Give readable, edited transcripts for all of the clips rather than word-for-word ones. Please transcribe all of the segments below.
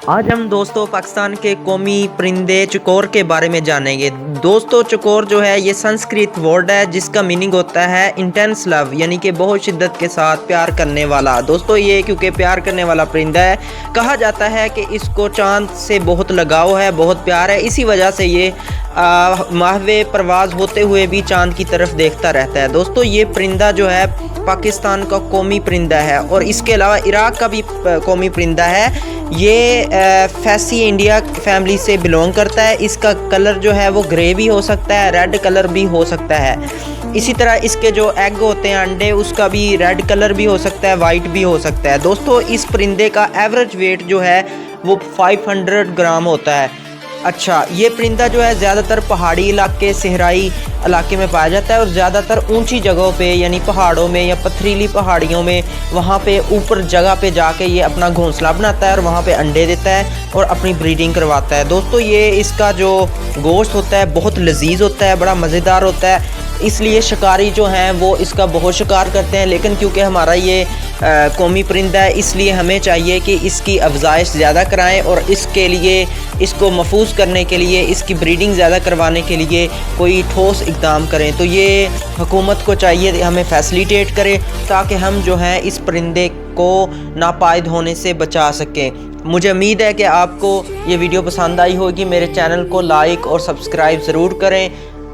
आज हम दोस्तों पाकिस्तान के कौमी परिंदे चकोर के बारे में जानेंगे। दोस्तों चकोर जो है ये संस्कृत वर्ड है जिसका मीनिंग होता है इंटेंस लव, यानी कि बहुत शिद्दत के साथ प्यार करने वाला। दोस्तों ये क्योंकि प्यार करने वाला परिंदा है, कहा जाता है कि इसको चांद से बहुत लगाव है, बहुत प्यार है, इसी वजह से ये माहवे परवाज़ होते हुए भी चांद की तरफ देखता रहता है। दोस्तों ये परिंदा जो है पाकिस्तान का कौमी परिंदा है और इसके अलावा इराक़ का भी कौमी परिंदा है। ये फैसी इंडिया फैमिली से बिलोंग करता है। इसका कलर जो है वो ग्रे भी हो सकता है, रेड कलर भी हो सकता है। इसी तरह इसके जो एग होते हैं अंडे, उसका भी रेड कलर भी हो सकता है, वाइट भी हो सकता है। दोस्तों इस परिंदे का एवरेज वेट जो है वो 500 ग्राम होता है। अच्छा, ये परिंदा जो है ज़्यादातर पहाड़ी इलाके, सहराई इलाके में पाया जाता है और ज़्यादातर ऊंची जगहों पे यानी पहाड़ों में या पथरीली पहाड़ियों में वहाँ पे ऊपर जगह पे जाके ये अपना घोंसला बनाता है और वहाँ पे अंडे देता है और अपनी ब्रीडिंग करवाता है। दोस्तों ये इसका जो गोश्त होता है बहुत लजीज होता है, बड़ा मज़ेदार होता है, इसलिए शिकारी जो हैं वो इसका बहुत शिकार करते हैं। लेकिन क्योंकि हमारा ये कौमी परिंदा है इसलिए हमें चाहिए कि इसकी अफजाइश ज़्यादा कराएं और इसके लिए इसको महफूज करने के लिए, इसकी ब्रीडिंग ज़्यादा करवाने के लिए कोई ठोस इक़दाम करें। तो ये हुकूमत को चाहिए हमें फैसिलिटेट करे ताकि हम जो है इस परिंदे को नापायद होने से बचा सकें। मुझे उम्मीद है कि आपको ये वीडियो पसंद आई होगी। मेरे चैनल को लाइक और सब्सक्राइब ज़रूर करें।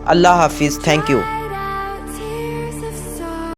अल्लाह हाफिज़, थैंक यू।